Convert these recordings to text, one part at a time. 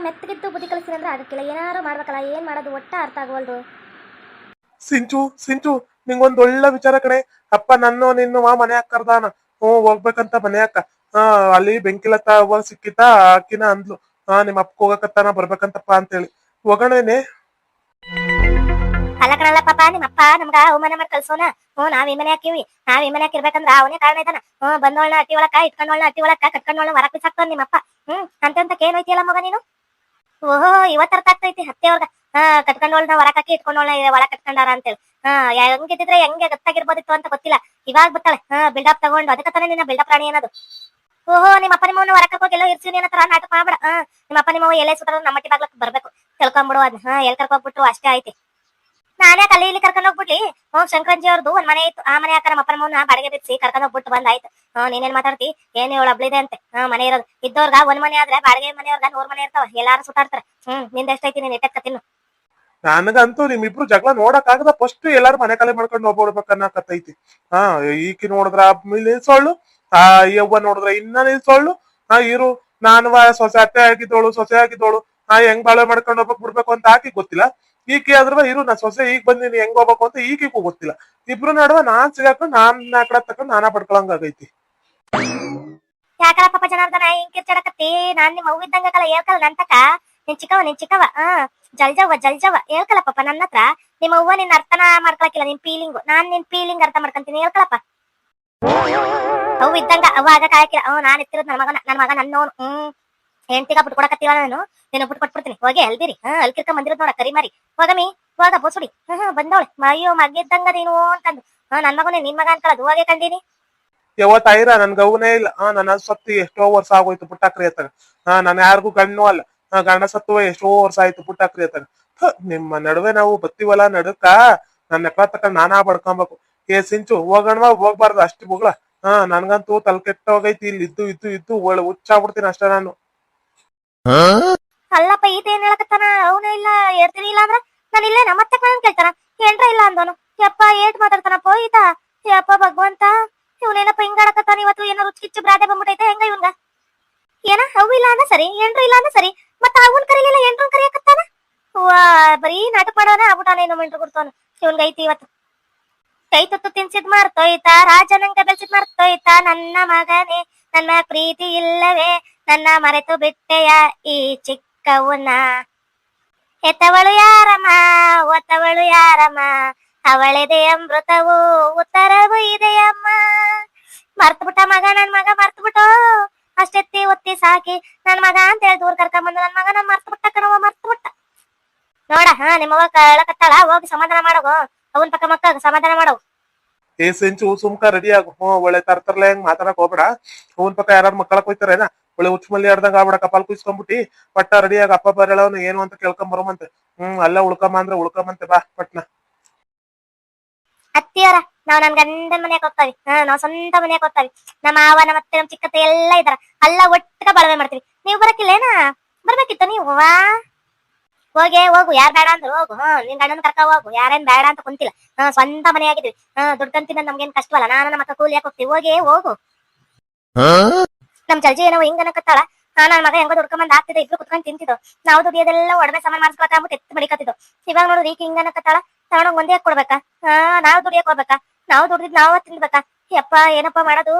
ಮೆತ್ತಗಿದ್ದು ಬುದ್ಧಿ ಕಲಿಸ್ತೀನಿ ಅಂದ್ರೆ ಆಗಕ್ಕಿಲ್ಲ. ಏನಾರು ಮಾಡ್ಬೇಕಲ್ಲ, ಏನ್ ಮಾಡೋದು ಒಟ್ಟ ಅರ್ಥ ಆಗವಲ್ದು. ಸಿಂಚು ಸಿಂಚು ನಿಂಗೊಂದ್ ಒಳ್ಳೆ ವಿಚಾರ ಕಣೆ. ಅಪ್ಪ ನನ್ನ ನಿನ್ನ ಮನೆ ಕರ್ದಾನ. ಹೋಗ್ಬೇಕಂತ ಮನೆ ಅಕ್ಕ. ಅಲ್ಲಿ ಬೆಂಕಿಲತ್ತ ಹೋಗ ಸಿಕ್ಕಿತ ಅಕ್ಕಿನ ಅಂದ್ಲು. ನಿಮ್ಮ ಅಪ್ಪಗೆ ಹೋಗಕತ್ತಾನ ಬರ್ಬೇಕಂತಪ್ಪ ಅಂತೇಳಿ ಹೋಗೋಣೇನೆ. ಅಲ್ಲ ಕಣಲ್ಲ ಪಾಪ, ನಿಮ್ಮಪ್ಪ ನಮ್ಗ ಅವಮಾನ ಮಾಡಿ ಕಳ್ಸೋನ. ನಾವ್ ಈ ಮನೆ ಹಾಕಿವಿ, ನಾವ್ ಈ ಮನೆ ಹಾಕಿರ್ಬೇಕಂದ್ರ ಅವನೇ ಕಾರಣ ಇದ್ದಾನ. ಬಂದೋಳ್ನ ಅಟ್ಟಿ ಒಳಕ ಇಟ್ಕೊಂಡೋಳ್ನ ಅಟ್ಟಿ ಒಳಕ ಕಟ್ಕೊಂಡೋಳ್ನ ಹೊರಕ್ ಬಿಸಾಕ್ತಾನ ನಿಮ್ಮಪ್ಪ. ಅಂತಂತಕ್ಕೆ ಏನೈತಿಯಲ್ಲ ಮಗ ನೀನು. ಓಹೋ, ಇವತ್ತು ಅರ್ಥ ಆಗ್ತೈತಿ ಹತ್ತೆಯವ್ರಗ. ಕಟ್ಕೊಂಡೋಳ್ನ ಹೊರಕಾಕಿ ಇಟ್ಕೊಂಡೋಳ್ನ ಒಳ ಕಟ್ಕೊಂಡಾರ ಅಂತೇಳಿ. ಹೆಂಗಿದ್ರೆ ಹೆಂಗೆ ಗೊತ್ತಾಗಿರ್ಬೋದಿತ್ತು ಅಂತ ಗೊತ್ತಿಲ್ಲ. ಇವಾಗ ಬರ್ತಾಳೆ ಬಿಲ್ಡಪ್ ತಗೊಂಡು. ಅದಕ್ಕೆ ತಾನೇ ನಿನ್ನ ಬಿಲ್ಡಪ್ ರಾಣಿ ಅನ್ನೋದು. ಓಹೋ, ನಿಮ್ಮ ಅಪ್ಪ ನಿಮ್ಮವ್ನ ಹೊರಕ ಹೋಗಿ ಎಲ್ಲೋ ಇರ್ತೀನಿ ಅನ್ನೋ ತರ ನಾಟಕ ಮಾಡ್ಬೇಡ. ನಿಮ್ಮ ಅಪ್ಪ ನಿಮ್ಮವ್ವ ಎಲ್ಲೇ ಸುತ್ತಾರ ನಮ್ಮ ಮಟ್ಟಿ ಬಾಗ್ಲಕ್ ಬರ್ಬೇಕು. ತಿಳ್ಕೊಂಬಿಡು ಅದ್ನ. ಎಲ್ ಕರ್ಕೋಗ್ಬಿಟ್ರು ಅಷ್ಟೇ ಐತಿ. ನಾನೇ ಅಲ್ಲಿ ಇಲ್ಲಿ ಕರ್ಕೊಂಡ್ ಹೋಗ್ಬಿಟ್ಲಿ. ಶಂಕರಂಜಿ ಅವ್ರದ್ದು ಒಂದ್ ಮನೆ ಇತ್ತು. ಆ ಮನೆ ಹಾಕ ನಮ್ಮ ಅಪ್ಪನ ಮೌನ ಬಾಡಿಗೆ ಬಿಡಿಸಿ ಕರ್ಕೊಂಡ್ ಹೋಗ್ಬಿಟ್ಟು ಬಂದಾಯ್ತು. ನೀನೇನ್ ಮಾತಾಡ್ತಿ? ಏನ್ ಇವಳು ಅಬ್ಳಿದೆ ಅಂತೆ. ಮನೆ ಇರೋದು ಇದ್ದವ್ರಗ ಒಂದ್ ಮನೆ ಆದ್ರೆ ಬಾಡಿಗೆ ಮನೆಯವ್ರಗ 100 ಮನೆ ಇರ್ತಾವ. ಎಲ್ಲಾರು ಸುತ್ತಾಡ್ತಾರ. ನಿಂದ ಎಷ್ಟೈತಿ ನೀನ್ ಇಟ್ಟಕ್ಕ ತಿನ್ನು. ನನಗಂತೂ ನಿಮ್ಮಿಬ್ರು ಜಗಳ ನೋಡಕ್ ಆಗದ. ಫಸ್ಟ್ ಎಲ್ಲಾರು ಮನೆ ಖಾಲಿ ಮಾಡ್ಕೊಂಡು ಹೋಗ್ಬಿಡ್ಬೇಕನ್ನಕತ್ತೈತಿ. ಈಕಿ ನೋಡಿದ್ರ ನಿಲ್ಸೋಳು, ಯವ್ವ ನೋಡಿದ್ರ ಇನ್ನ ನಿಲ್ಸೋಳು. ಇರು ನಾನು ಸೊಸೆ ಅತ್ತೆ ಆಗಿದ್ದೋಳು, ಸೊಸೆ ಆಗಿದ್ದೋಳು. ಹೆಂಗ್ ಬಾಳೆ ಮಾಡ್ಕೊಂಡು ಹೋಗ್ಬೇಕು ಬಿಡ್ಬೇಕು ಅಂತ ಆಕಿ ಗೊತ್ತಿಲ್ಲ. ಈಕಿ ಆದ್ರ ಇರು ನಾ ಸೊಸೆ ಈಗ ಬಂದಿನಿ ಹೆಂಗ್ ಹೋಗ್ಬೇಕು ಅಂತ ಈಗಿಗೂ ಗೊತ್ತಿಲ್ಲ. ಇಬ್ರು ನಡುವ ನಾನ್ ಸಿಗಾಕೊಂಡು ನಾನ್ ಕಡೆ ತಕೊಂಡ್ ನಾನಾ ಪಡ್ಕೊಳಂಗ ಆಗೈತಿ. ಯಾಕಲ್ಲ ಪಾಪ ಜನಾರ್ದನ ಹಿಂಗ್ ಕಿರ್ಚಾಡಕತ್ತಿ? ನಾನ್ ನಿಮ್ಮ ಅವ್ವ ಇದ್ದಂಗಲ್ಲ ಹೇಳ್ಕಲ್ಲ ನಂತಕ. ನಿನ್ ಚಿಕ್ಕವ ಜಲ್ಜವ್ವ ಹೇಳ್ಕಲ್ಲ ಪಾಪ ನನ್ನ ಹತ್ರ. ನಿಮ್ಮ ಅವ್ವ ನಿನ್ ಅರ್ಥನ ಮಾಡ್ಕೊಳಕಿಲ್ಲ, ನಿನ್ ಫೀಲಿಂಗ್. ನಾನ್ ನಿನ್ ಫೀಲಿಂಗ್ ಅರ್ಥ ಮಾಡ್ಕೊಂತೀನಿ ಹೇಳ್ಕಲ್ಲಪ್ಪ. ಅವು ಇದ್ದಂಗ ಅವ ಆಗ ಕಾಯಕಿಲ್ಲ. ನಾನ್ ಎತ್ತಿರೋದ್ ನನ್ ಮಗ ನನ್ನೋನು. ಹೆಂಡ್ತಿಗ ಬಿಟ್ಟು ಕೊಡಕತ್ತೀವ ನಾನು. ನೀನು ಬಿಟ್ಟು ಕೊಟ್ಬಿಡ್ತೀನಿ. ಹೋಗಿ ಅಲ್ದಿರಿ ಅಲ್ಕಿರ್ಕ ಬಂದಿರೋದ್ ನೋಡ ಕರಿ ಮಾರಿ. ಹೋಗಮಿ ಹೋಗ ಬೋಸುಡಿ. ಬಂದವಳೆ ಅಯ್ಯೋ ಮಗಿದ್ದಂಗ ನೀನು ಅಂತಂದು. ನನ್ ಮಗನೇ ನಿನ್ ಮಗ ಅನ್ಕೊಳ್ಳೋದು ಹೋಗಿ ಕಂಡೀನಿ. ಯಾವತ್ತ ಐರ ನನ್ ಗೌನೇ ಇಲ್ಲ. ನನ್ನ ಸತ್ತಿ ಎಷ್ಟೋ ವರ್ಷ ಆಗೋಯ್ತು ಪುಟ್ಟಾಕ್ರಿ ಅತ್ತಾಗ. ನಾನು ಯಾರಿಗೂ ಗಣ್ಣು ಅಲ್ಲ. ಗಂಡ ಸತ್ತುವ ಎಷ್ಟೋ ವರ್ಷ ಆಯ್ತು ಪುಟ್ಟಾಕ್ರಿ ಅತ್ತಾಗ. ನಿಮ್ಮ ನಡುವೆ ನಾವು ಬತ್ತೀವಲ್ಲ ನಡುಕ. ನನ್ನ ನೆಪ ತಕೊಂಡ್ ನಾನಾ ಬಡ್ಕೊಬೇಕು. ಸಿಂಚು ಹೋಗಣ್ವಾ ಹೋಗ್ಬಾರ್ದು ಅಷ್ಟು ಬುಗ್ಳ. ನನ್ಗಂತೂ ತಲೆ ಕೆಟ್ಟ ಹೋಗೈತಿ. ಇಲ್ಲಿ ಇದ್ದು ಒಳ್ಳೆ ಹುಚ್ಚಾಗ್ಬಿಡ್ತೀನಿ ಅಷ್ಟೇ ನಾನು. ಅಲ್ಲಪ್ಪ ಈತ ಏನ್ ಹೇಳಕತ್ತಾನ? ಅವನು ಇಲ್ಲ ಹೇಳ್ತೀನಿ ಇಲ್ಲ ಅಂದ್ರ ನಾನು ಇಲ್ಲೇ ಮತ್ತೆ ಕೇಳ್ತಾನ. ಏನ್ರ ಇಲ್ಲ ಅಂದೋನು. ಯಪ್ಪ ಏಟ್ ಮಾತಾಡ್ತಾನಪ್ಪ ಈತ. ಯಪ್ಪ ಭಗವಂತ, ಇವನೇನಪ್ಪ ಹಿಂಗಾಡಕತ್ತಾನ ಇವತ್ತು. ಏನೋ ರುಚಿಕಿಚ್ಚು ಬ್ರಾದೆ ಬಂದ್ಬಿಟ್ಟೈತೆ ಹೆಂಗ ಇವಂಗ. ಏನ ಅವು ಇಲ್ಲ ಅಂದ ಸರಿ, ಏನ್ರು ಇಲ್ಲ ಅಂದ ಸರಿ. ಮತ್ತ ಅವನ್ ಕರೀಲಿಲ್ಲ ಏನ್ರು ಕರಿಯಕತ್ತಾನ. ಬರೀ ನಾಟಕ ಮಾಡೋನ ಆಗ್ಬಿಟ್ಟಾನ. ಏನು ಮೆಂಟ್ರು ಕೊಡ್ತಾನ ಇವನ್ಗೈತಿ ಇವತ್ತು. ಕೈ ತುತ್ತು ತಿನ್ಸಿದ್ ಮರ್ತೋಯ್ತ, ರಾಜನಂಗ ಬೆಳ್ಸಿದ್ ಮರ್ತೋಯ್ತ. ನನ್ನ ಮಗನೇ ನನ್ನ ಪ್ರೀತಿ ಇಲ್ಲವೇ, ನನ್ನ ಮರೆತು ಬಿಟ್ಟೆಯ ಈ ಚಿಕ್ಕವನ. ಎತ್ತವಳು ಯಾರಮ್ಮ ಒತ್ತವಳು ಯಾರಮ್ಮ, ಅವಳೆದೆ ಅಮೃತವು ಉತ್ತರವು ಇದೆಯಮ್ಮ. ಮರ್ತ್ಬಿಟ್ಟ ಮಗ, ನನ್ ಮಗ ಮರ್ತ್ಬಿಟ್ಟು. ಅಷ್ಟೆತ್ತಿ ಒತ್ತಿ ಸಾಕಿ ನನ್ ಮಗ ಅಂತ ಹೇಳಿ ದೂರ ಕರ್ಕೊಂಬಂದು ನನ್ ಮಗ ನನ್ ಮರ್ತ್ಬಿಟ್ಟ ಕಣವ, ಮರ್ತ್ಬಿಟ್ಟ ನೋಡ. ನಿಮ್ಮವ್ವ ಕಳಕತ್ತಾಳ, ಹೋಗಿ ಸಮಾಧಾನ ಮಾಡೋಗು. ಅವನ್ ಪಕ್ಕ ಮಕ್ಕ ಸಮಾಧಾನ ಮಾಡವು. ಸಿಂಚು ಸುಮ್ಕ ರೆಡಿ ಆಗು. ಒಳ್ಳೆ ತರ್ತರ್ಲೆ ಹೆಂಗ್ ಮಾತಾಡಕ್ ಹೋಗ್ಬೇಡ. ಅವನ್ ಪಕ್ಕ ಯಾರು ಮಕ್ಕಳಕ್ ಹೋಯ್ತಾರೇನ? ಒಳ್ಳೆ ಹುಚ್ಚಮಲ್ಲಿ ಆಡ್ದಂಗ ಆಗ್ಬಿಡ. ಕಪಾಲ್ ಕುಯ್ಸ್ಕೊಂಡ್ಬಿಟ್ಟಿ ಪಟ್ಟ ರೆಡಿಯಾಗ ಅಪ್ಪ ಬರಳವನು ಏನು ಅಂತ ಕೇಳ್ಕೊಂಡ್ ಬರೋಮಂತೆ. ಅಲ್ಲ ಉಳ್ಕಮ್ಮ ಅಂದ್ರೆ ಉಳ್ಕಮ್ಮಂತೆ ಬಾ ಪಟ್ನ. ಅತ್ತಿಯವರ ನಾವ್ ನನ್ ಗಂಡನ ಮನೆಯಾಗ ಹೋಗ್ತಾವಿ. ನಾವ್ ಸ್ವಂತ ಮನೆಯಾಗ ಹೋಗ್ತಾವಿ. ನಮ್ಮ ಮಾವ ನಮ್ಮ ಅತ್ತೆ ನಮ್ಮ ಚಿಕ್ಕತ್ತೆ ಎಲ್ಲ ಇದಾರ. ಅಲ್ಲ ಒಟ್ಟಿಗೆ ಬಾಳ್ವೆ ಮಾಡ್ತೀವಿ. ನೀವು ಬರಕಿಲ್ಲೇನಾ? ಬರ್ಬೇಕಿತ್ತು ನೀವು. ಹೋಗು, ಯಾರ್ ಬೇಡ ಅಂದ್ರು ಹೋಗು. ನಿನ್ ಗಂಡನ ಕರ್ಕ ಹೋಗು. ಯಾರೇನ್ ಬೇಡ ಅಂತ ಕುಂತಿಲ್ಲ. ಸ್ವಂತ ಮನೆ ಆಗಿದ್ವಿ. ದುಡ್ಕಂತಿನ ನಮ್ಗೇನ್ ಕಷ್ಟವಲ್ಲ. ನಾನು ನಮ್ಮ ಅಕ್ಕ ಕೂಲಿ ಹಾಕಿ ಹೋಗ್ತೀವಿ. ಹೋಗು. ನಮ್ ಜಲ್ಜಿ ಏನೋ ಹಿಂಗ ಅನ್ನಕತ್ತಾಳ. ನನ್ ಮಗ ಹೆಂಗೋ ದುಡ್ಕೊಂಬಂದ್ ಆಗ್ತಿದೆ. ಇಬ್ರು ಕುತ್ಕೊಂಡ್ ತಿಂತಿದ್ದು. ನಾವು ದುಡಿಯೋದೆಲ್ಲ ಒಡಮೆ ಸಾಮಾನ್ ಮಾಡ್ಸ್ಕೊಳಕ್ ಎತ್ತು ಮಡಿಕತ್ತಿದ್ದು. ಇವಾಗ ನೋಡ್ರಿ ಈಗ ಹಿಂಗ ಅನ್ನಕತ್ತಾಳ. ತಗೊಂಡೋಗ್ ಒಂದೇ ಕೊಡ್ಬೇಕಾ? ನಾವ್ ದುಡಿಯಕ್ ಹೋಗ್ಬೇಕಾ? ನಾವು ದುಡ್ದಿದ್ ನಾವ ತಿನ್ಬೇಕಾ? ಯಪ್ಪ ಏನಪ್ಪಾ ಮಾಡೋದು?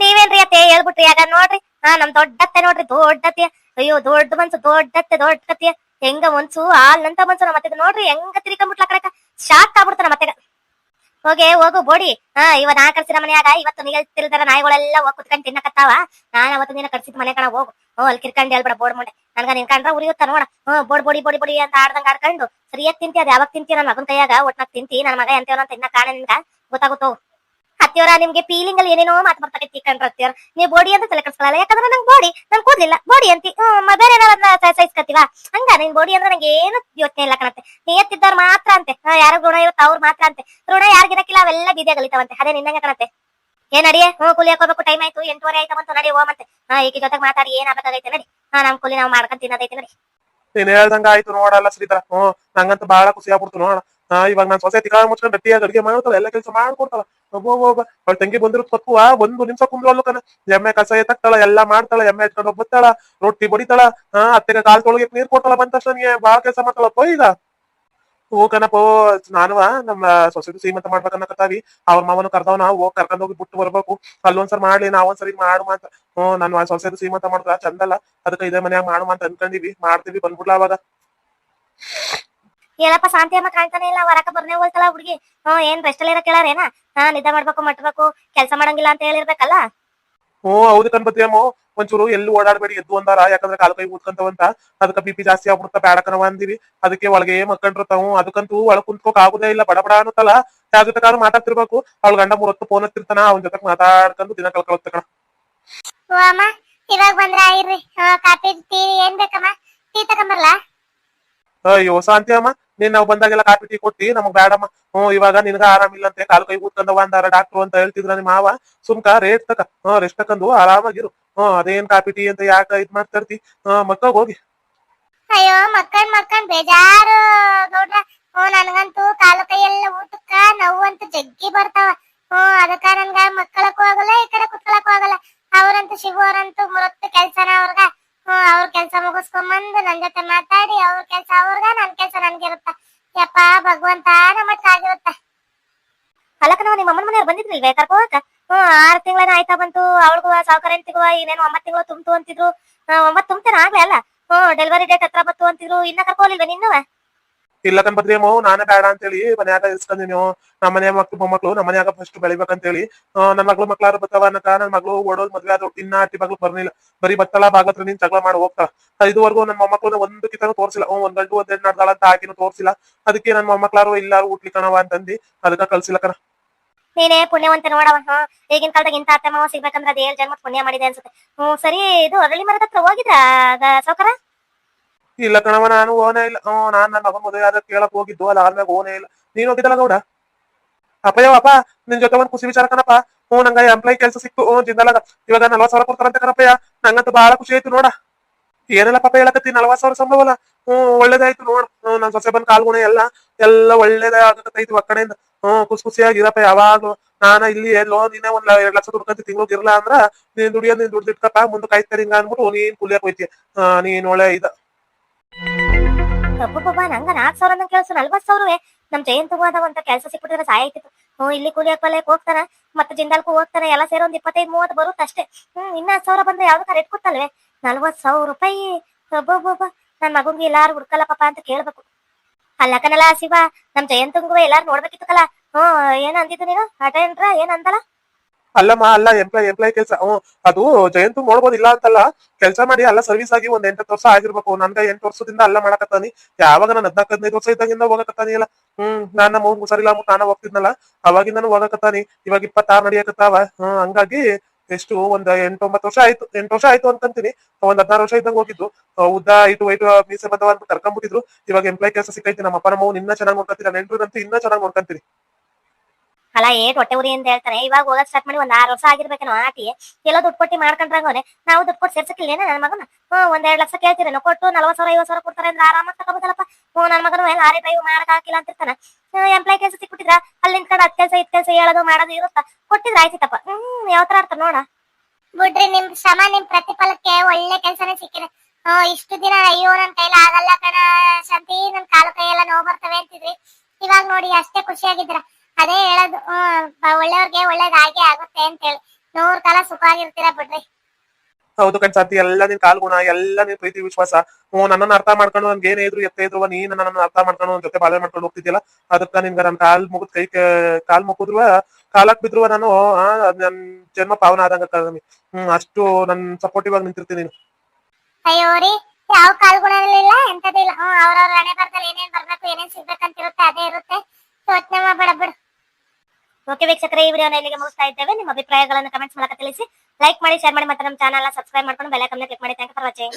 ನೀವೇನ್ರಿ ಅತ್ತೆ ಹೇಳ್ಬಿಟ್ರಿ ಆಗ ನೋಡ್ರಿ. ನಮ್ ದೊಡ್ಡತ್ತೆ ನೋಡ್ರಿ, ದೊಡ್ಡತ್ತೆ. ಅಯ್ಯೋ ದೊಡ್ಡ ಮನ್ಸು, ದೊಡ್ಡತ್ತೆ ಹೆಂಗ ಮನ್ಸು ಹಾಲ್ನಂತ ಮನ್ಸು. ನಮ್ಮ ಮತ್ತೆ ನೋಡ್ರಿ ಹೆಂಗ ತಿರ್ಕೊಂಡ್ಬಿಟ್ಲ ಕಡೆಕ. ಶಾಕ್ ಆಗ್ಬಿಡ್ತಾನ ಮತ್ತೆ. ಹೋಗು ಬೋಡಿ. ಇವ ನಾ ಕಳ್ಸಿರ ಮನ್ಯಾಗ ಇವತ್ತು ನಿಲ್ತಿಲ್ದಾರ ನಾಯಿಗಳೆಲ್ಲ ಹೋಗಿ ಕುತ್ಕೊಂಡ್ ತಿನ್ನಕತ್ತಾವ. ನಾನ್ ಅವತ್ತು ನೀನ ಕಳ್ಸಿದ್ ಮನೆ ಕಣ ಹೋಗು. ಅಲ್ಲಿ ಕಿರ್ಕೊಂಡ್ ಹೇಳ್ಬೇಡ ಬೋಡ್ ಮುಂಡೆ. ನನ್ಗ ನಿನ್ ಕಂಡ್ರ ಉರಿಯುತ್ತ ನೋಡ. ಬೋಡಿ ಅಂತ ಆಡ್ದಂಗ ಆಡ್ಕೊಂಡು ಸರಿಯಾಗಿ ತಿಂತಿ. ಅದ್ ಯಾವಾಗ ತಿಂತಿ ನನ್ ಮಗನ್ ಕೈಯಾಗ ಒಟ್ನಾಗ ತಿಂತಿ. ನನ್ ಮಗ ಎಂತೇವನ ಅಂತ ಇನ್ನ ಕಾಣ ನಿನ್ಗ ಗೊತ್ತಾಗುತ್ತೋ. ಹತ್ತಿಯವರ ನಿಮ್ಗೆ ಫೀಲಿಂಗ್ ಅಲ್ಲಿ ಏನೇನೋ ಮಾತು ಬರ್ತಾಕೈತಿ ಕಂಡ್ರ ಹತ್ತಿಯವರ. ನೀವು ಬೋಡಿ ಅಂತ ತಲೆ ಕಳ್ಸ್ಕೊಳಲ್ಲ. ಯಾಕಂದ್ರೆ ನಂಗೆ ಬೋಡಿ ನನ್ ಕೂದ್ಲಿಲ್ಲ ಬೋಡಿ ಅಂತಿ. ಬೇರೆ ಏನಾರ ಸೈಸ್ಕತ್ತೀವ ಹಂಗ. ನಿನ್ ಬೋಡಿ ಅಂದ್ರೆ ನಂಗೆ ಏನು ಯೋಚನೆ ಇಲ್ಲ ಕಣತ್ತೆ. ನೀ ಎತ್ತಿದ್ದವ್ರು ಮಾತ್ರ ಅಂತೆ. ಯಾರು ಋಣ ಇರುತ್ತೆ ಅವ್ರು ಮಾತ್ರ ಅಂತೆ. ಋಣ ಯಾರಿಗಿರಕ್ಕಿಲ್ಲ ಅವೆಲ್ಲ ಬೀದಿಯಾಗಲಿತಾವಂತೆ. ಅದೇ ನಿನ್ನಂಗೆ ಕಣತ್ತೆ. ಏನ್ ನಡಿಯೇ? ಕೂಲಿ ಹಾಕೋಬೇಕು. ಟೈಮ್ ಆಯ್ತು 8:30 ಆಯ್ತಾ ಬಂತು. ನಡಿ ಹೋಮಂತೆ. ಈಕೆ ಜೊತೆಗೆ ಮಾತಾಡಿ ಏನ್ ಆಗ್ಬೇಕಾಗೈತೆ ನಡಿ. ನಮ್ ಕೂಲಿ ನಾವ್ ಮಾಡ್ಕೊಂಡ್ ತಿನ್ನೋದೈತೆ ನಡಿ. ನೀನ್ ಹೇಳ್ದಂಗ ಆಯ್ತು ನೋಡಲ್ಲ ಶ್ರೀಧರ. ನಂಗಂತ ಬಾಳ ಖುಷಿ ಆಗ್ಬಿಡ್ತು ನೋಡ. ಇವಾಗ ನಾನ್ ಸೊಸೆ ತಿಕ್ಕ ಮುಚ್ಕೊಂಡ್ ಗಟ್ಟಿಯಾಗಿ ಅಡಿಗೆ ಮಾಡ್ತಾಳ, ಎಲ್ಲ ಕೆಲಸ ಮಾಡ್ಕೊಡ್ತಾಳ. ಒಬ್ಬ ಅವ್ಳ ತಂಗಿ ಬಂದಿರೋದ್ ತಪ್ಪುವ, ಒಂದು ನಿಮಿಷ ಕುಂದ್ರಲ್ಲ ಕಣ. ಎಮ್ಮೆ ಕಸ ಎತ್ತಾಕ್ತಾಳ, ಎಲ್ಲಾ ಮಾಡ್ತಾಳ, ಎಮ್ಮೆ ಎತ್ಕೊಂಡು ಹೋಗ್ತಾಳ, ರೊಟ್ಟಿ ಬಡಿತಾಳ, ಅತ್ತೆಗೆ ಕಾಲ್ ತೊಳಗೆ ನೀರ್ ಕೊಡ್ತಾಳ. ಬಂದ ತಕ್ಷಣ ಬಾಳ ಕೆಲಸ ಮಾಡ್ತಾಳಪ್ಪ ಈಗ. ಹೂ ಕಣಪ್ಪ, ನಾನುವ ನಮ್ಮ ಸೊಸೈಟಿ ಸೀಮಂತ ಮಾಡ್ಬೇಕನ್ನಕತ್ತಾವಿ. ಅವ್ರ ಮಾವನು ಕರ್ದವನ, ಹೋಗ್ ಕರ್ಕೊಂಡ್ ಹೋಗಿ ಬಿಟ್ಟು ಬರ್ಬೇಕು. ಅಲ್ಲೊಂದ್ಸರಿ ಮಾಡ್ಲಿ, ನಾವೊಂದ್ಸರಿ ಮಾಡುವ ಅಂತ. ನಾನು ಸೊಸೈಟಿ ಸೀಮಂತ ಮಾಡಿದ್ರ ಚಂದಲ್ಲ, ಅದಕ್ಕೆ ಇದೇ ಮನ್ಯಾಗ ಮಾಡುವ ಅಂತ ಅನ್ಕೊಂಡಿವಿ. ಮಾಡ್ತೀವಿ, ಬಂದ್ಬಿಡ್ಲ ಅವಾಗ. ಏನಪ್ಪ ಶಾಂತಿ ಅಮ್ಮ ಕಾಣ್ತಾನೆ ಇಲ್ಲ, ಹೊರಕ ಬರ್ನೇ ಹೋಗ್ತಲ್ಲ ಹುಡುಗಿ. ಏನ್ ರೆಸ್ಟ್ ಅಲ್ಲಿ ಇರಕ್ ಹೇಳಾರೇನ? ನಿದ್ದೆ ಮಾಡ್ಬೇಕು ಮಟ್ಬೇಕು, ಕೆಲಸ ಮಾಡಂಗಿಲ್ಲ ಅಂತ ಹೇಳಿರ್ಬೇಕಲ್ಲ. ಹೌದು ಕಣ್ಪತಿ ಅಮ್ಮ, ಒಂಚೂರು ಎಲ್ಲಿ ಓಡಾಡ್ಬೇಡಿ ಎದ್ದು ಅಂದಾರ. ಯಾಕಂದ್ರೆ ಕಾಲು ಕೈ ಊದ್ಕಂತವಂತ, ಅದಕ್ಕ ಬಿ ಪಿ ಜಾಸ್ತಿ ಆಗ್ಬಿಡುತ್ತ, ಬ್ಯಾಡಕನವ ಅಂದಿವಿ. ಅದಕ್ಕೆ ಒಳಗೆ ಮಕ್ಕಂಡಿರ್ತಾವು. ಅದಕ್ಕಂತೂ ಒಳಗ್ ಕುಂತ್ಕೋಕ್ ಆಗುದೇ ಇಲ್ಲ, ಬಡ ಬಡ ಅನ್ನತ್ತಲ್ಲ. ಯಾರ ಜೊತೆ ಕಾರು ಮಾತಾಡ್ತಿರ್ಬೇಕು. ಅವಳ ಗಂಡ 3 ಹೊತ್ತು ಫೋನ್ ಹತ್ತಿರ್ತಾನ, ಅವನ ಜೊತೆ ಮಾತಾಡ್ಕೊಂಡು ದಿನ ಕಳ್ಕೊಳತ್ತ ಕಣ. ಅಮ್ಮ ಇವಾಗ ಬಂದ್ರ ಇರ್ರಿ, ಕಾಫಿ ಟೀ ಏನ್ ಬೇಕಮ್ಮ? ಟೀ ತಗೊಂಬರ್ಲಾ? ಅಯ್ಯೋ ಶಾಂತಿ ಅಮ್ಮ, ನಾವು ಬಂದಾಗೆಲ್ಲ ಕಾಫಿ ಟೀ ಕೊಟ್ಟಿ, ನಮಗ್ ಬೇಡಮ್ಮ. ಇವಾಗ ನಿನ್ಗ ಆರಾಮಿಲ್ಲಂತೆ, ಕಾಲು ಕೈ ಊದ್ಕಂದವ ಅಂದಾರ ಡಾಕ್ಟ್ರು ಅಂತ ಹೇಳ್ತಿದ್ರ ನಿಮ್ಮ ಮಾವ. ಸುಮ್ಕ ರೇಟ್ ತಕ, ರೆಸ್ಟ್ ತಕಂದು ಆರಾಮಾಗಿರು. ಅದೇನ್ ಕಾಫಿ ಟೀ ಅಂತ ಯಾಕ ಇದ್ ಮಾಡ್ತಾರ್ತಿ? ಮಕ್ಕಳ್ ಹೋಗಿ. ಅಯ್ಯೋ ಮಕ್ಕಂಡ್ ಬೇಜಾರು ನೋಡ್ರ. ನನ್ಗಂತೂ ಕಾಲು ಕೈ ಎಲ್ಲ ಊಟಕ್ಕ ನೋವಂತೂ ಜಗ್ಗಿ ಬರ್ತಾವ. ಅದಕ್ಕ ನನ್ಗ ಮಕ್ಕಳಕ್ಕೂ ಆಗಲ್ಲ, ಈ ಕಡೆ ಕುತ್ಕೊಳಕ್ಕೂ ಆಗಲ್ಲ. ಅವ್ರಂತೂ ಶಿವು ಅವ್ರಂತೂ 3 ಕೆಲ್ಸನ ಅವ್ರಗ. ಅವ್ರ ಕೆಲ್ಸ ಮುಗಿಸ್ಕೊಂಬಂದು ನನ್ ಜೊತೆ ಮಾತಾಡಿ, ಅವ್ರ ಕೆಲ್ಸ ಅವ್ರಗ, ನನ್ ಕೆಲ್ಸ ನನ್ಗಿರುತ್ತ. ಯಪ್ಪ ಭಗವಂತ ನಮ್ಮಟ್ ಆಗಿರುತ್ತ. ಅಲ್ಲಕ್ಕ ನಾವು ನಿಮ್ಮ ಅಮ್ಮನ ಮನೆಯವ್ರು ಬಂದಿದ್ರಿಲ್ವೇ ಕರ್ಕೋಕ? 6 ತಿಂಗಳೇನ ಆಯ್ತಾ ಬಂತು. ಅವಳಿಗೂ ಸಾವುಕಾರ ಹೆಂಡ್ತಿಗೂ ಇನ್ನೇನು 9 ತಿಂಗಳು ತುಂಬ್ತು ಅಂತಿದ್ರು. 9 ತುಂಬ್ತೇನ ಆಗ್ಲೇ ಅಲ್ಲ? ಡೆಲಿವರಿ ಡೇಟ್ ಹತ್ರ ಬತ್ತು ಅಂತಿದ್ರು. ಇನ್ನ ಕರ್ಕೋಲಿಲ್ವೇ ನಿನ್ನೂ? ಇಲ್ಲ ಕಣ್ಪತಿ ಅಮ್ಮ, ನಾನೇ ಬೇಡ ಅಂತೇಳಿ ಮನ್ಯಾಗ ಇಸ್ಕೊಂದಿನಿ. ನಮ್ಮ ಮನೆ ಮಕ್ಳು ಮೊಮ್ಮಕ್ಳು ನಮ್ಮ ಮನ್ಯಾಗ ಫಸ್ಟ್ ಬೆಳಿಬೇಕಂತೇಳಿ. ನನ್ ಮಕ್ಳಾರು ಬರ್ತಾವ ಅನ್ನಕ ನನ್ ಮಗಳು ಓಡೋದ್ ಮದ್ವೆ ಆದ್ರು. ಇನ್ನ ಅಟ್ಟಿ ಮಗ್ಳು ಬರ್ಲಿಲ್ಲ. ಬರೀ ಬತ್ತಳ ಬಾಗತ್ರ ನೀನ್ ಜಗಳ ಮಾಡಿ ಹೋಗ್ತಾಳ. ಇದುವರೆಗೂ ನನ್ನ ಮೊಮ್ಮಕ್ಳನ್ನ ಒಂದು ಕಿತನೂ ತೋರ್ಸಿಲ್ಲ. ಒಂದ್ ಗಂಟು ಒಂದ್ ಹೆಣ್ಣು ನಡ್ದಾಳ ಅಂತ ಆಕಿನೂ ತೋರ್ಸಿಲ್ಲ. ಅದಕ್ಕೆ ನನ್ನ ಮೊಮ್ಮಕ್ಳಾರು ಇಲ್ಲಾರು ಊಟ್ಲಿ ಕಣವ ಅಂತಂದಿ, ಅದಕ್ಕ ಕಳ್ಸಿಲ್ಲ ಕಣ. ನೀನೇ ಪುಣ್ಯವಂತ ನೋಡವ. ಈಗಿನ ಕಾಲದಾಗ ಇಂತ ಅತ್ತೆ ಮಾವ ಸಿಗ್ಬೇಕಂದ್ರೆ ಅದ್ 7 ಜನ್ಮತ್ ಪುಣ್ಯ ಮಾಡಿದೆ ಅನ್ಸುತ್ತೆ. ಸರಿ, ಇದು ಅರಳಿ ಮರದ ಹತ್ರ ಹೋಗಿದ್ರಾ ಸಾವುಕಾರ? ಇಲ್ಲ ಕಣವ, ನಾನು ಓನೇ ಇಲ್ಲ. ನಾನ್ ನನ್ನ ಮಗನ್ ಮದುವೆ ಆದ ಕೇಳಕ್ ಹೋಗಿದ್ದು, ಅಲ್ಲ ಆದ್ಮ್ಯಾಗ ಓನೇ ಇಲ್ಲ. ನೀನ್ ಹೋಗಿದ್ದಲ್ಲ ಗೌಡ? ಅಪ್ಪ ನಿನ್ ಜೊತೆ ಒಂದ್ ಖುಷಿ ವಿಚಾರ ಕಣಪ್ಪ. ನಂಗ ಎಂಪ್ಲಾಯ್ ಕೆಲ್ಸ ಸಿಕ್ತು ಜಿಂದಾಲಾಗ. ಇವಾಗ 40,000 ಕೊಡ್ತಾರಂತೆ ಕಣಪ್ಪಯ್ಯ. ನಂಗಂತೂ ಬಹಳ ಖುಷಿ ಆಯ್ತು ನೋಡ. ಏನೆಲ್ಲ ಪಾಪ ಹೇಳಕತ್ತಿ, 40,000 ಸಂಬಳವಲ್ಲ. ಒಳ್ಳೇದಾಯ್ತು ನೋಡ್. ನನ್ ಸೊಸೆ ಬಂದ್ ಕಾಲ್ಗುಣ ಎಲ್ಲ ಒಳ್ಳೇದ ಆಗತೈತಿ ಒ ಕಡೆಯಿಂದ. ಖುಷಿಯಾಗಿರಪ್ಪ ಯಾವಾಗ್ಲೂ. ನಾನ ಇಲ್ಲಿ ಎಲ್ಲೋ ನೀನೇ 1-2 ಲಕ್ಷ ದುಡ್ಕಂತ ತಿಂಗ್ಳು ಇರ್ಲಾ ಅಂದ್ರ, ನೀನ್ ದುಡಿಯೋದ್ ನೀನ್ ದುಡ್ದಿಟ್ಕಪ್ಪ, ಮುಂದೆ ಕಾಯ್ತಾರ ಹಿಂಗ ಅನ್ಬಿಟ್ಟು ನೀನ್ ಕುಲಿಯಕ್ ಹೋಯ್ತಿ. ನೀನ್ ಒಳ್ಳೆ ಒಬ್ಬೊಬ್ಬ ನಂಗ 4,000 ಕೇಳಿಸು 40,000. ನಮ್ ಜಯಂತಗೂ ಅದಾವಂತ ಕೆಲ್ಸ ಸಿಕ್ಬಿಟ್ಟಿದ್ರೆ ಸಹಾಯ ಆಯ್ತಿತ್ತು. ಇಲ್ಲಿ ಕೂಲಿ ಹಾಕಲಕ್ ಹೋಗ್ತಾನ, ಮತ್ತೆ ಜಿಂದಾಲ್ಕು ಹೋಗ್ತಾನೆ. ಎಲ್ಲ ಸೇರಿ ಒಂದ್ 25-30 ಬರುತ್ತೆ ಅಷ್ಟೇ. ಇನ್ನ 10,000 ಬಂದ್ರೆ ಯಾವ್ದು ರೇಟ್ ಕೊಡ್ತಲ್ವೇ? 40,000 ರೂಪಾಯಿ. ಒಬ್ಬೊಬ್ಬ ನನ್ ಮಗಂಗೆ ಎಲ್ಲಾರು ಹುಡ್ಕಲ್ಲ ಪಾಪ ಅಂತ ಕೇಳ್ಬೇಕು. ಅಲ್ಲ ಕನಲ್ಲ ಶಿವ, ನಮ್ ಜಯಂತಂಗೂ ಎಲ್ಲಾರು ನೋಡ್ಬೇಕಿತ್ತಲ್ಲ. ಏನ್ ಅಂದಿದ್ದು ನೀನು? ಅಟೆಂಡ್ರ ಏನ್ ಅಂತಲ್ಲ? ಅಲ್ಲಮ್ಮ, ಅಲ್ಲ ಎಂಪ್ಲಾಯ್ ಕೆಲ್ಸ. ಅದು ಜಯಂತು ನೋಡ್ಬೋದು, ಇಲ್ಲ ಅಂತಲ್ಲ. ಕೆಲ್ಸ ಮಾಡಿ ಅಲ್ಲ ಸರ್ವಿಸ್ ಆಗಿ ಒಂದ್ 8 ವರ್ಷ ಆಗಿರ್ಬೇಕು. ನನ್ಗ 8 ವರ್ಷದಿಂದ ಅಲ್ಲ ಮಾಡಕತ್ತಾನಿ. ಯಾವಾಗ ನಾನು 14-15 ವರ್ಷ ಇದ್ದಾಗಿಂದ ಹೋಗಕತ್ತಾನಿ ಅಲ್ಲ. ನಾನ ಮಗು ಸರಿಲ್ಲ ಅಂದ್ಬಿಟ್ಟು ನಾನು ಹೋಗ್ತಿದ್ನಲ್ಲ, ಅವಾಗಿಂದಾನು ಹೋಗಕತ್ತಾನಿ. ಇವಾಗ 26 ನಡಿಯಕತ್ತಾವ. ಹಂಗಾಗಿ ಎಷ್ಟು ಒಂದ್ 8-9 ವರ್ಷ ಆಯ್ತು. 8 ವರ್ಷ ಆಯ್ತು ಅನ್ಕಂತೀನಿ. ಒಂದ್ 16 ವರ್ಷ ಇದ್ದಂಗ ಹೋಗಿದ್ದು. ಉದ್ದ ಇಟ್ಟು ವೈಟ್ ಮೀಸೆ ಬಂದವ ಅಂತ ಕರ್ಕೊಂಡ್ಬಿಟ್ಟಿದ್ರು. ಇವಾಗ ಎಂಪ್ಲಾಯ್ ಕೆಲಸ ಸಿಕ್ಕೈತಿ. ನಮ್ಮ ಅಪ್ಪನ ಮಗು ನಿನ್ನ ಚೆನ್ನಾಗಿ ನೋಡ್ಕೊಂತೀನಿ, ನನ್ನ ನೆಂಟ್ರಂತೂ ಇನ್ನ ಚೆನ್ನಾಗಿ ನೋಡ್ಕೊಂತೀನಿ. ಅಲ್ಲ ಹೊಟ್ಟೆ ಉರಿ ಅಂತ ಹೇಳ್ತಾನೆ. ಇವಾಗ ಹೋಗಕ್ ಸ್ಟಾರ್ಟ್ ಮಾಡಿ ಒಂದ್ 6 ವರ್ಷ ಆಗಿರ್ಬೇಕೇನೋ ಆಟಿ. ಎಲ್ಲೋ ದುಡ್ಡು ಕೊಟ್ಟಿ ಮಾಡ್ಕೊಂಡ್ರಂಗೋನೆ. ನಾವು ದುಡ್ಡು ಕೊಟ್ಟು ಸೇರ್ಸಕ್ಕಿಲ್ಲೇನ ನನ್ನ ಮಗನ? 1-2 ಲಕ್ಷ ಕೇಳ್ತೀರೇನೋ, ಕೊಟ್ಟು 40,000-50,000 ಕೊಡ್ತಾರೆ ಅಂದ್ರೆ ಆರಾಮಾಗಿ ತಗೋಬೋದಲ್ಲಪ್ಪ. ನನ್ನ ಮಗನು ಲಾರಿ ಡ್ರೈವ್ ಮಾಡಕ್ ಹಾಕಿಲ್ಲ ಅಂತಿರ್ತಾನ. ಎಂಪ್ಲಾಯ್ ಕೆಲಸ ಸಿಕ್ಬಿಟ್ಟಿದ್ರ ಅಲ್ಲಿ ನಿಂತ್ಕೊಂಡು ಅದ್ ಕೆಲಸ ಇದ್ ಕೆಲಸ ಹೇಳೋದು ಮಾಡೋದು ಇರುತ್ತಾ? ಕೊಟ್ಟಿದ್ರ ಆಯ್ತಿತ್ತಪ್ಪ. ಯಾವ ತರ ಅರ್ಥ ನೋಡ. ಬಿಡ್ರಿ, ನಿಮ್ ಶ್ರಮ ನಿಮ್ ಪ್ರತಿಫಲಕ್ಕೆ ಒಳ್ಳೆ ಕೆಲ್ಸನೇ ಸಿಕ್ಕಿದೆ. ಇಷ್ಟು ದಿನ ಅಯ್ಯೋ ನನ್ ಕೈಲಿ ಆಗಲ್ಲ ಕಣ ಶಾಂತಿ, ನನ್ ಕಾಲು ಕೈ ಎಲ್ಲ ನೋವು ಬರ್ತವೆ ಅಂತಿದ್ರಿ. ಇವಾಗ ನೋಡಿ ಅಷ್ಟೇ ಖುಷಿಯಾಗಿದ್ರ. ಅದೇ ಹೇಳೋದು, ಒಳ್ಳೆಯವ್ರಿಗೆ ಒಳ್ಳೇದಾಗೆ ಆಗುತ್ತೆ ಅಂತ ಹೇಳಿ. 100 ಕಾಲ ಸುಖವಾಗಿರ್ತೀರಾ ಬಿಡ್ರಿ. ಹೌದು ಕಣ್ಸಾತಿ, ಎಲ್ಲ ನಿನ್ ಕಾಲ್ಗುಣ, ಎಲ್ಲ ನಿನ್ ಪ್ರೀತಿ ವಿಶ್ವಾಸ. ನನ್ನನ್ನು ಅರ್ಥ ಮಾಡ್ಕೊಂಡು ನನ್ಗೆ ಏನೇ ಇದ್ರು ಎತ್ತ ಇದ್ರು ನೀನ್ ನನ್ನನ್ನು ಅರ್ಥ ಮಾಡ್ಕೊಂಡು ನನ್ ಜೊತೆ ಬಾಳೆ ಮಾಡ್ಕೊಂಡು ಹೋಗ್ತಿದ್ಯಲ್ಲ, ಅದಕ್ಕ ನಿನ್ಗ ನನ್ ಕಾಲ್ ಮುಗಿದ್ ಕಾಲ್ ಮುಗಿದ್ರು ಕಾಲಕ್ ಬಿದ್ರು ನಾನು ನನ್ ಜನ್ಮ ಪಾವನ ಆದಂಗ. ಅಷ್ಟು ನನ್ ಸಪೋರ್ಟಿವ್ ಆಗಿ ನಿಂತಿರ್ತೀನಿ ನೀನು. ಅಯ್ಯೋ ರೀ, ಯಾವ ಕಾಲ್ಗುಣಗಳಿಲ್ಲ ಎಂತದಿಲ್ಲ. ಅವ್ರವ್ರ ಹಣೆ ಬರ್ದಲ್ಲಿ ಏನೇನ್ ಬರ್ಬೇಕು ಏನೇನ್ ಸಿಗ್ಬೇಕಂತಿರುತ್ತೆ ಅದೇ ಇರುತ್ತೆ. ಯೋಚನೆ ಮಾಡ್ಬೇಡ ಬಿಡು. ಓಕೆ ವೀಕ್ಷಕರೇ, ಈ ವಿಡಿಯೋನ ಇಲ್ಲಿಗೆ ಮುಗಿಸ್ತಾ ಇದ್ದೇವೆ. ನಿಮ್ಮ ಅಭಿಪ್ರಾಯಗಳನ್ನು ಕಮೆಂಟ್ಸ್ ಮೂಲಕ ತಿಳಿಸಿ. ಲೈಕ್ ಮಾಡಿ, ಶೇರ್ ಮಾಡಿ, ಮತ್ತೆ ನಮ್ಮ ಚಾನಲ್ ಸಬ್ಸ್ಕ್ರೈಬ್ ಮಾಡ್ಕೊಂಡು ಬೆಲ್ ಐಕಾನ್ ಕ್ಲಿಕ್ ಮಾಡಿ. Thank you for watching.